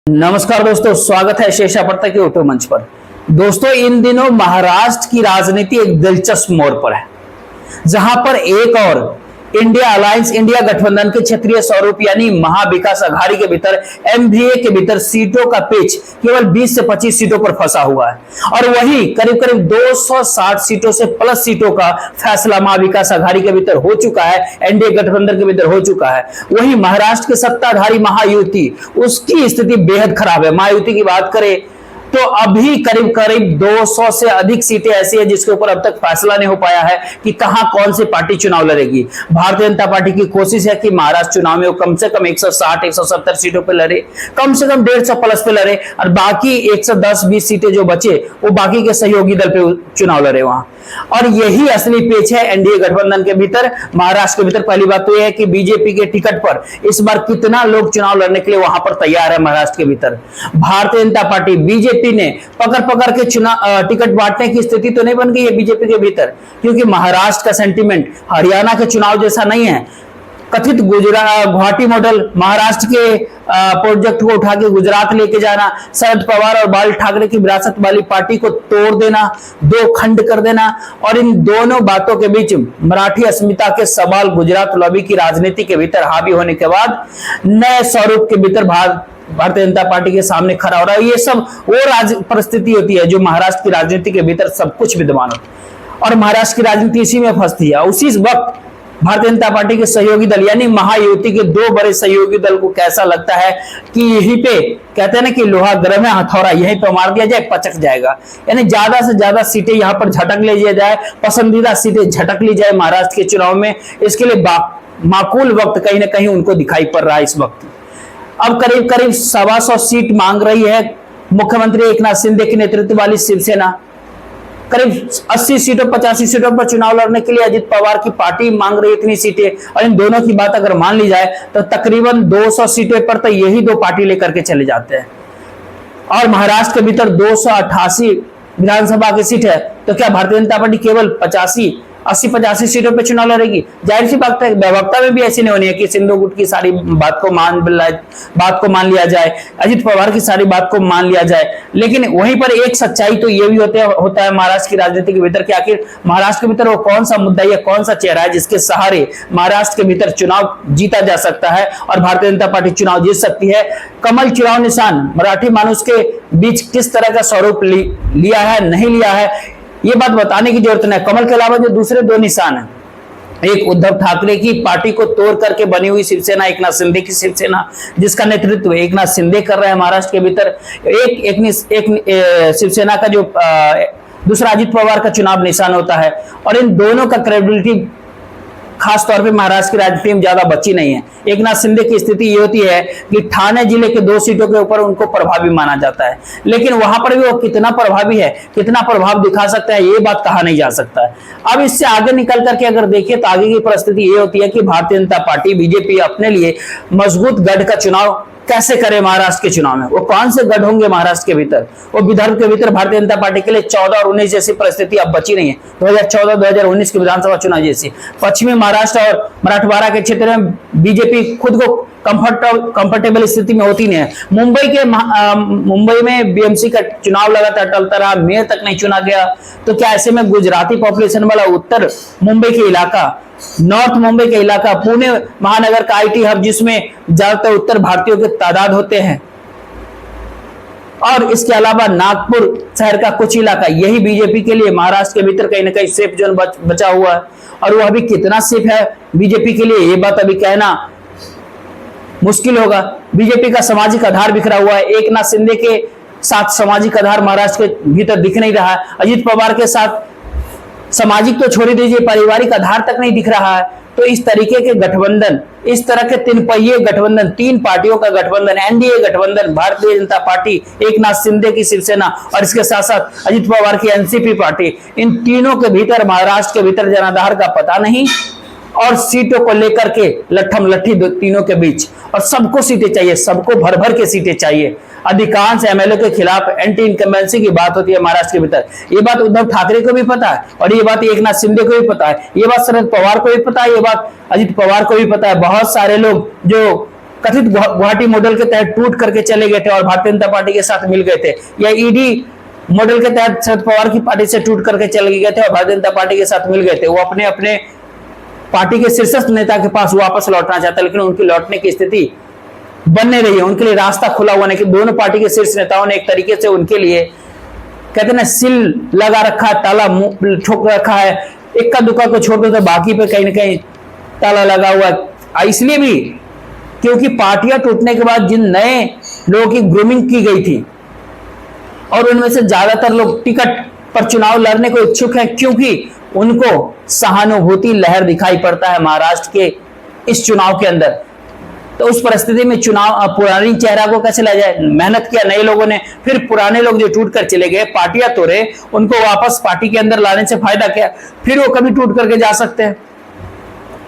नमस्कार दोस्तों, स्वागत है शेषा पड़ता के यूट्यूब मंच पर। दोस्तों, इन दिनों महाराष्ट्र की राजनीति एक दिलचस्प मोड़ पर है, जहां पर एक और इंडिया अलायंस, इंडिया गठबंधन के क्षेत्रीय स्वरूप यानी महाविकास अघाड़ी के भीतर, एमवीए के भीतर सीटों का पिच केवल 20 से 25 सीटों पर फंसा हुआ है और वही करीब करीब 260 सीटों से प्लस सीटों का फैसला महाविकास अघाड़ी के भीतर हो चुका है, एनडीए गठबंधन के भीतर हो चुका है। वही महाराष्ट्र के सत्ताधारी महायुति, उसकी स्थिति बेहद खराब है। महायुति की बात करें तो अभी करीब करीब 200 से अधिक सीटें ऐसी है जिसके ऊपर अब तक फैसला नहीं हो पाया है कि कहां कौन सी पार्टी चुनाव लड़ेगी। भारतीय जनता पार्टी की कोशिश है कि महाराष्ट्र चुनाव में वो कम से कम 160-170 सीटों पर लड़े, कम से कम 150 प्लस पे लड़े और बाकी 110-20 सीटें जो बचे वो बाकी के सहयोगी दल पे चुनाव लड़े वहां। और यही असली पेच है एनडीए गठबंधन के भीतर, महाराष्ट्र के भीतर। पहली बात तो यह है कि बीजेपी के टिकट पर इस बार कितना लोग चुनाव लड़ने के लिए वहां पर तैयार है। महाराष्ट्र के भीतर भारतीय जनता पार्टी, बीजेपी ने पकड़ पकड़ के चुनाव टिकट बांटने की स्थिति तो नहीं बन गई है बीजेपी के भीतर, क्योंकि महाराष्ट्र का सेंटीमेंट हरियाणा के चुनाव जैसा नहीं है। कथित गुवाहाटी मॉडल, महाराष्ट्र के प्रोजेक्ट को उठा के गुजरात लेके जाना, शरद पवार और बाल ठाकरे की विरासत वाली पार्टी को तोड़ देना, दो खंड कर देना, और इन दोनों बातों के बीच मराठी अस्मिता के सवाल गुजरात लॉबी की राजनीति के भीतर हावी होने के बाद नए स्वरूप के भीतर भारतीय जनता पार्टी के सामने खड़ा हो रहा है। ये सब वो परिस्थिति होती है जो महाराष्ट्र की राजनीति के भीतर सब कुछ विद्यमान होता है और महाराष्ट्र की राजनीति इसी में फंसती है। उसी वक्त भारतीय जनता पार्टी के सहयोगी दल यानी महायुति के दो बड़े सहयोगी दल को कैसा लगता है कि यहीं पे कहते हैं ना कि लोहा गर्म है, हथौड़ा यहीं पे मार दिया जाए, पचक जाएगा। यानी ज्यादा से ज्यादा सीटें यहां पर झटक ले लिया जाए, पसंदीदा सीटें झटक ली जाए महाराष्ट्र के चुनाव में। इसके लिए माकूल वक्त कहीं ना कहीं उनको दिखाई पड़ रहा है इस वक्त। अब करीब करीब 125 सीट मांग रही है मुख्यमंत्री एकनाथ शिंदे के नेतृत्व वाली शिवसेना। करीब 80 सीटों 85 सीटों पर चुनाव लड़ने के लिए अजित पवार की पार्टी मांग रही है इतनी सीटें, और इन दोनों की बात अगर मान ली जाए तो तकरीबन 200 सीटें पर तो यही दो पार्टी लेकर के चले जाते हैं। और महाराष्ट्र के भीतर 288 विधानसभा की सीट है, तो क्या भारतीय जनता पार्टी केवल 80-85 सीटों पे चुनाव लड़ेगी? जाहिर सी बात है, व्यवस्था में भी ऐसी नहीं होनी है कि सिंधु गुट की सारी बात को मान लिया जाए, अजित पवार की सारी बात को मान लिया जाए। लेकिन वहीं पर एक सच्चाई तो ये भी होता है महाराष्ट्र की राजनीति के भीतर कि आखिर महाराष्ट्र के भीतर वो कौन सा मुद्दा या कौन सा चेहरा है जिसके सहारे महाराष्ट्र के भीतर चुनाव जीता जा सकता है और भारतीय जनता पार्टी चुनाव जीत सकती है। कमल चुनाव निशान मराठी मानुष के बीच किस तरह का स्वरूप लिया है, नहीं लिया है, ये बात बताने की जरूरत नहीं। कमल के अलावा जो दूसरे दो निशान हैं, एक उद्धव ठाकरे की पार्टी को तोड़ करके बनी हुई शिवसेना, एकनाथ शिंदे की शिवसेना जिसका नेतृत्व एकनाथ शिंदे कर रहे हैं महाराष्ट्र के भीतर, एक शिवसेना का जो दूसरा अजित पवार का चुनाव निशान होता है। और इन दोनों का क्रेडिबिलिटी खास तौर पे महाराष्ट्र की राजनीति में ज्यादा बची नहीं है। एकनाथ शिंदे की स्थिति ये होती है कि ठाणे जिले के 2 सीटों के ऊपर उनको प्रभावी माना जाता है, लेकिन वहां पर भी वो कितना प्रभावी है, कितना प्रभाव दिखा सकता है, ये बात कहा नहीं जा सकता है। अब इससे आगे निकल करके अगर देखिए तो आगे की परिस्थिति ये होती है कि भारतीय जनता पार्टी, बीजेपी अपने लिए मजबूत गढ़ का चुनाव कैसे करे महाराष्ट्र के चुनाव में। वो कौन से गढ़ होंगे महाराष्ट्र के भीतर? वो विदर्भ के भीतर भारतीय जनता पार्टी के लिए 14 और 19 जैसी परिस्थिति अब बची नहीं है, 2014-2019 के विधानसभा चुनाव जैसी। पश्चिमी महाराष्ट्र और मराठवाड़ा के क्षेत्र में बीजेपी खुद को कंफर्टेबल स्थिति में होती नहीं है। मुंबई में बीएमसी का चुनाव लगातार टलता रहा, मेयर तक नहीं चुना गया। तो क्या ऐसे में गुजराती पॉपुलेशन वाला उत्तर मुंबई के इलाका, नॉर्थ मुंबई का इलाका, पुणे महानगर का आईटी हब जिसमें ज्यादातर उत्तर भारतीयों के तादाद होते हैं, और इसके अलावा नागपुर शहर का कुछ इलाका, यही बीजेपी के लिए महाराष्ट्र के भीतर कहीं ना कहीं सेफ जोन बचा हुआ है। और वो अभी कितना सेफ है बीजेपी के लिए, ये बात अभी कहना मुश्किल होगा। बीजेपी का सामाजिक आधार बिखरा हुआ है। एकनाथ शिंदे के साथ सामाजिक आधार महाराष्ट्र के भीतर दिख नहीं रहा है। अजित पवार के साथ सामाजिक तो छोड़ दीजिए, पारिवारिक आधार तक नहीं दिख रहा है। तो इस तरीके के गठबंधन, इस तरह के 3 पहिए गठबंधन, 3 पार्टियों का गठबंधन, एनडीए गठबंधन, भारतीय जनता पार्टी, एकनाथ शिंदे की शिवसेना और इसके साथ साथ अजित पवार की एनसीपी पार्टी, इन तीनों के भीतर महाराष्ट्र के भीतर जनाधार का पता नहीं और सीटों को लेकर के लट्ठम लट्ठी तीनों के बीच। और सबको सीटें चाहिए, सबको भर भर के सीटें चाहिए। अधिकांश एमएलए के खिलाफ एंटी इनकम्बेंसी की बात होती है महाराष्ट्र के भीतर। ये बात उद्धव ठाकरे को भी पता है और ये बात एकनाथ शिंदे को भी पता है, ये बात शरद पवार को भी पता है, ये बात अजित पवार को भी पता है। बहुत सारे लोग जो कथित गुवाहाटी मॉडल के तहत टूट करके चले गए थे और भारतीय जनता पार्टी के साथ मिल गए थे, या ईडी मॉडल के तहत शरद पवार की पार्टी से टूट करके चले गए थे और भारतीय जनता पार्टी के साथ मिल गए थे। वो अपने अपने पार्टी के शीर्षस्थ नेता के पास वापस लौटना चाहता, लेकिन उनकी लौटने की स्थिति बन नहीं रही है। उनके लिए रास्ता खुला हुआ नहीं कि दोनों पार्टी के शीर्ष नेताओं ने एक तरीके से उनके लिए कहते ना सील लगा रखा है, ताला ठोक रखा है, इक्का दुक्का को छोड़ दो तो बाकी पे कहीं ना कहीं ताला लगा हुआ है। इसलिए भी क्योंकि पार्टियां टूटने के बाद जिन नए लोगों की ग्रूमिंग की गई थी और उनमें से ज्यादातर लोग टिकट पर चुनाव लड़ने को इच्छुक हैं, क्योंकि उनको सहानुभूति लहर दिखाई पड़ता है महाराष्ट्र के इस चुनाव के अंदर। तो उस परिस्थिति में चुनाव पुरानी चेहरा को कैसे लाया जाए, मेहनत किया नए लोगों ने, फिर पुराने लोग जो टूट कर चले गए, पार्टियां तोड़े, उनको वापस पार्टी के अंदर लाने से फायदा क्या, फिर वो कभी टूट करके जा सकते हैं।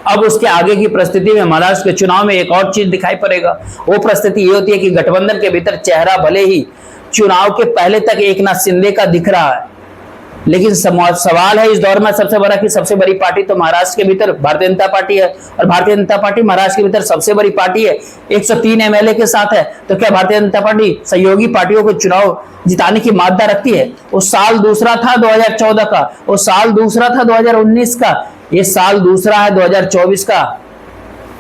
अब उसके आगे की परिस्थिति में महाराष्ट्र के चुनाव में एक और चीज दिखाई पड़ेगा। वो परिस्थिति ये होती है कि गठबंधन के भीतर चेहरा भले ही चुनाव के पहले तक एकनाथ शिंदे का दिख रहा है, लेकिन सवाल है इस दौर में सबसे बड़ा कि सबसे बड़ी पार्टी तो महाराष्ट्र के भीतर भारतीय जनता पार्टी है, और भारतीय जनता पार्टी महाराष्ट्र के भीतर सबसे बड़ी पार्टी है, 103 एमएलए के साथ है। तो क्या भारतीय जनता पार्टी सहयोगी पार्टियों को चुनाव जिताने की मादा रखती है? वो साल दूसरा था 2014 का, वो साल दूसरा था 2019 का, ये साल दूसरा है 2024 का।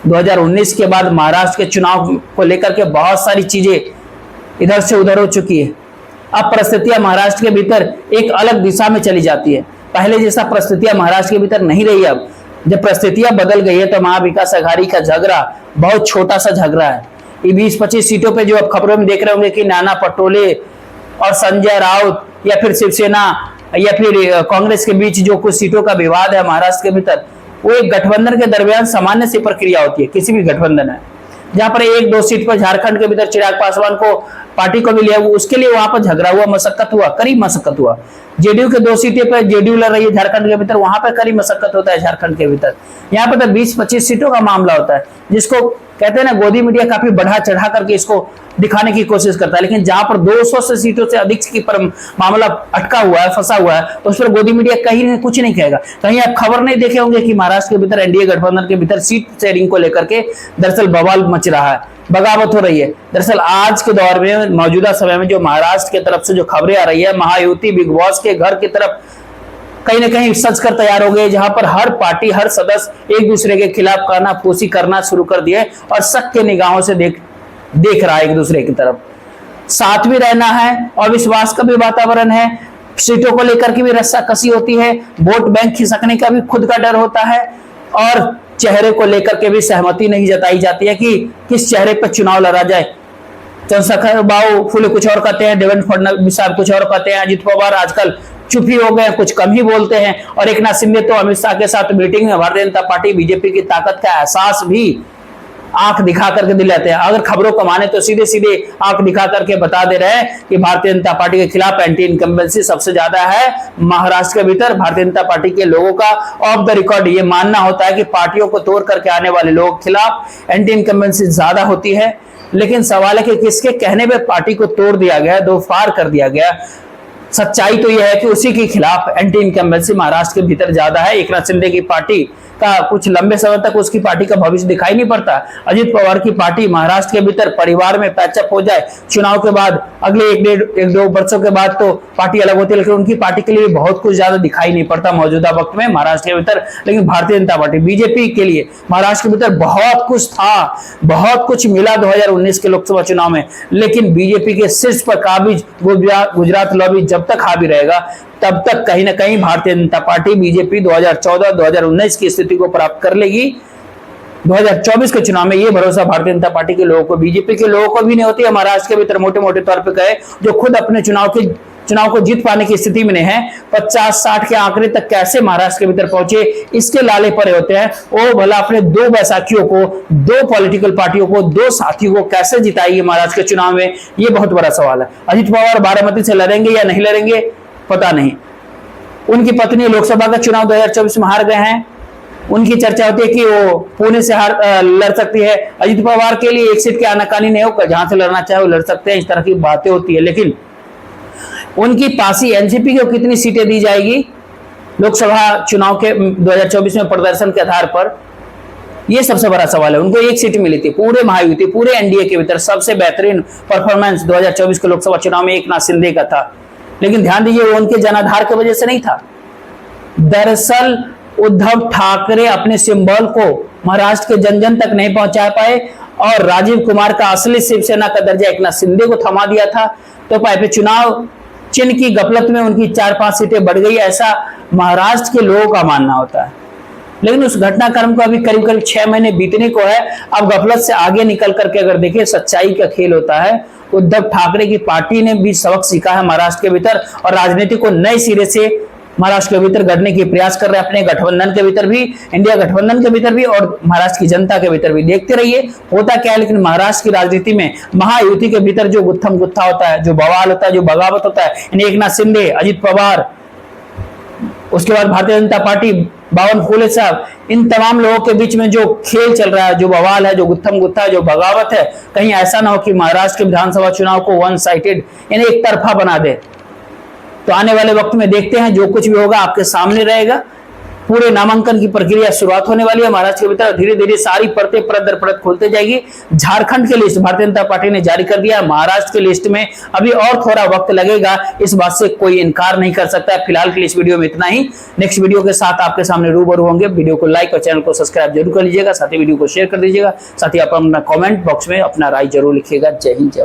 2019 के बाद महाराष्ट्र के चुनाव को लेकर के बहुत सारी चीजें इधर से उधर हो चुकी है। अब परिस्थितियां महाराष्ट्र के भीतर एक अलग दिशा में चली जाती है। पहले जैसा परिस्थितियां महाराष्ट्र के भीतर नहीं रही। अब जब परिस्थितियां बदल गई है तो महाविकास आघाड़ी का झगड़ा बहुत छोटा सा झगड़ा है। ये 20-25 सीटों पे जो अब खबरों में देख रहे होंगे कि नाना पटोले और संजय राउत या फिर शिवसेना या फिर कांग्रेस के बीच जो कुछ सीटों का विवाद है महाराष्ट्र के भीतर, वो एक गठबंधन के दरमियान सामान्य सी प्रक्रिया होती है। किसी भी गठबंधन है जहां पर 1-2 सीट पर झारखंड के भीतर चिराग पासवान को पार्टी को भी लिया, उसके लिए वहां पर झगड़ा हुआ, मशक्कत हुआ, कड़ी मशक्कत हुआ। जेडीयू के 2 सीटें पर जेडीयू लड़ रही है झारखंड के भीतर, वहां पर कड़ी मशक्कत होता है झारखंड के भीतर। यहाँ पर तो 20-25 सीटों का मामला होता है, जिसको कहते हैं ना गोदी मीडिया काफी बढ़ा चढ़ा करके इसको दिखाने की कोशिश करता है। लेकिन जहां पर 200 से सीटों से अधिक की पर मामला अटका हुआ है, फंसा हुआ है, तो उस पर गोदी मीडिया कहीं कुछ नहीं कहेगा। कहीं आप खबर नहीं देखे होंगे कि महाराष्ट्र के भीतर एनडीए गठबंधन के भीतर सीट शेयरिंग को लेकर के दरअसल बवाल मच रहा है, बगावत हो रही है। दरअसल आज के दौर में मौजूदा समय में जो महाराष्ट्र की तरफ से जो खबरें आ रही है, महायुति बिग बॉस के घर की तरफ कहीं ना कहीं सच कर तैयार हो गए, जहां पर हर पार्टी हर सदस्य एक दूसरे के खिलाफ कानाफूसी करना शुरू कर दिए और शक के निगाहों से देख रहा है एक दूसरे की तरफ। साथ भी रहना है और विश्वास का भी वातावरण है, सीटों को लेकर के भी रस्साकसी होती है, वोट बैंक खिसकने का भी खुद का डर होता है, और चेहरे को लेकर के भी सहमति नहीं जताई जाती है कि किस चेहरे पर चुनाव लड़ा जाए। चंद्रशेखर बाबू फुले कुछ और कहते हैं, देवेंद्र फडणवीस साहब कुछ और कहते हैं, अजित पवार आजकल चुप ही हो गए, कुछ कम ही बोलते हैं, और एकनाथ शिंदे तो अमित शाह के साथ मीटिंग में भारतीय जनता पार्टी बीजेपी की ताकत का एहसास भी आंख दिखा करके दिलाते हैं। अगर खबरों को माने तो सीधे सीधे आंख दिखा करके बता दे रहे हैं कि भारतीय जनता पार्टी के खिलाफ एंटी इनकम्बेंसी सबसे ज्यादा है महाराष्ट्र के भीतर। भारतीय जनता पार्टी के लोगों का ऑफ द रिकॉर्ड ये मानना होता है कि पार्टियों को तोड़ करके आने वाले लोगों के खिलाफ एंटी इनकम्बेंसी ज्यादा होती है। लेकिन सवाल है कि किसके कहने पर पार्टी को तोड़ दिया गया, दो फाड़ कर दिया गया। सच्चाई तो यह है कि उसी के खिलाफ एंटी इनकम्बेंसी महाराष्ट्र के भीतर ज्यादा है। एकनाथ शिंदे की पार्टी का कुछ लंबे समय तक उसकी पार्टी का भविष्य दिखाई नहीं पड़ता। अजित पवार की पार्टी महाराष्ट्र के भीतर परिवार में पैचअप हो जाए, चुनाव के बाद अगले 1-2 वर्षों के बाद तो पार्टी अलग होती है, लेकिन उनकी पार्टी के लिए बहुत कुछ ज्यादा दिखाई नहीं पड़ता मौजूदा वक्त में महाराष्ट्र के भीतर। लेकिन भारतीय जनता पार्टी बीजेपी के लिए महाराष्ट्र के भीतर बहुत कुछ था, बहुत कुछ मिला 2019 के लोकसभा चुनाव में। लेकिन बीजेपी के शीर्ष पर काबिज गुजरात लॉबी जब तक हावी रहेगा, तब तक कहीं ना कहीं भारतीय जनता पार्टी बीजेपी 2014-2019 की स्थिति को प्राप्त कर लेगी। 2024 के चुनाव में ये भरोसा भारतीय जनता पार्टी के लोगों को, बीजेपी के लोगों को भी नहीं होती है। महाराष्ट्र के भीतर मोटे मोटे तौर पे कहे, जो खुद अपने चुनाव को जीत पाने की स्थिति में नहीं है, 50-60 के आंकड़े तक कैसे महाराष्ट्र के भीतर पहुंचे, इसके लाले पड़े होते हैं। वो भला अपने 2 बैसाखियों को, 2 पॉलिटिकल पार्टियों को, 2 साथियों को कैसे जिताएगी महाराष्ट्र के चुनाव में, ये बहुत बड़ा सवाल है। अजित पवार बारामती से लड़ेंगे या नहीं लड़ेंगे पता नहीं। उनकी पत्नी लोकसभा का चुनाव 2024 में हार गए हैं, उनकी चर्चा होती है कि वो पुणे से लड़ सकती है। अजित पवार के लिए एक सीट की आनाकानी नहीं होगा, जहां से लड़ना चाहे वो लड़ सकते हैं, इस तरह की बातें होती है। लेकिन उनकी पासी एनसीपी को कितनी सीटें दी जाएगी लोकसभा चुनाव के 2024 में प्रदर्शन के आधार पर, ये सबसे बड़ा सवाल है। उनको एक सीट मिली थी, पूरे महायुति, पूरे एनडीए के भीतर सबसे बेहतरीन परफॉर्मेंस 2024 के लोकसभा चुनाव में एकनाथ शिंदे का था। लेकिन ध्यान दीजिए, वो उनके जनाधार की वजह से नहीं था। दरअसल उद्धव ठाकरे अपने सिंबल को महाराष्ट्र के जन जन तक नहीं पहुंचा पाए और राजीव कुमार का असली शिवसेना का दर्जा एकनाथ शिंदे को थमा दिया था। तो पाए पे चुनाव चिन्ह की गफलत में उनकी 4-5 सीटें बढ़ गई, ऐसा महाराष्ट्र के लोगों का मानना होता है। लेकिन उस घटनाक्रम को अभी करीब करीब 6 महीने बीतने को है। अब गफलत से आगे निकल करके अगर देखिए, सच्चाई का खेल होता है। उद्धव ठाकरे की पार्टी ने भी सबक सीखा है महाराष्ट्र के भीतर और राजनीति को नए सिरे से महाराष्ट्र के भीतर गढ़ने की प्रयास कर रहे हैं, अपने गठबंधन के भीतर भी, इंडिया गठबंधन के भीतर भी और महाराष्ट्र की जनता के भीतर भी। देखते रहिए होता क्या है। लेकिन महाराष्ट्र की राजनीति में महायुति के भीतर जो गुत्थम गुत्था होता है, जो बवाल होता है, जो बगावत होता है, एकनाथ शिंदे, अजित पवार, उसके बाद भारतीय जनता पार्टी, बावन फूले साहब, इन तमाम लोगों के बीच में जो खेल चल रहा है, जो बवाल है, जो गुत्थम गुत्था है, जो बगावत है, कहीं ऐसा ना हो कि महाराष्ट्र के विधानसभा चुनाव को वन साइडेड यानी एक तरफा बना दे। तो आने वाले वक्त में देखते हैं, जो कुछ भी होगा आपके सामने रहेगा। पूरे नामांकन की प्रक्रिया शुरुआत होने वाली है महाराष्ट्र के भीतर। धीरे धीरे सारी परतें परत दर परत खोलते जाएगी। झारखंड की लिस्ट भारतीय जनता पार्टी ने जारी कर दिया। महाराष्ट्र की लिस्ट में अभी और थोड़ा वक्त लगेगा, इस बात से कोई इनकार नहीं कर सकता है। फिलहाल के लिए इस वीडियो में इतना ही। नेक्स्ट वीडियो के साथ आपके सामने रूबरू होंगे। वीडियो को लाइक और चैनल को सब्सक्राइब जरूर कर लीजिएगा, साथ ही वीडियो को शेयर कर दीजिएगा। साथ ही आप अपना कॉमेंट बॉक्स में अपना राय जरूर लिखिएगा। जय हिंद, जय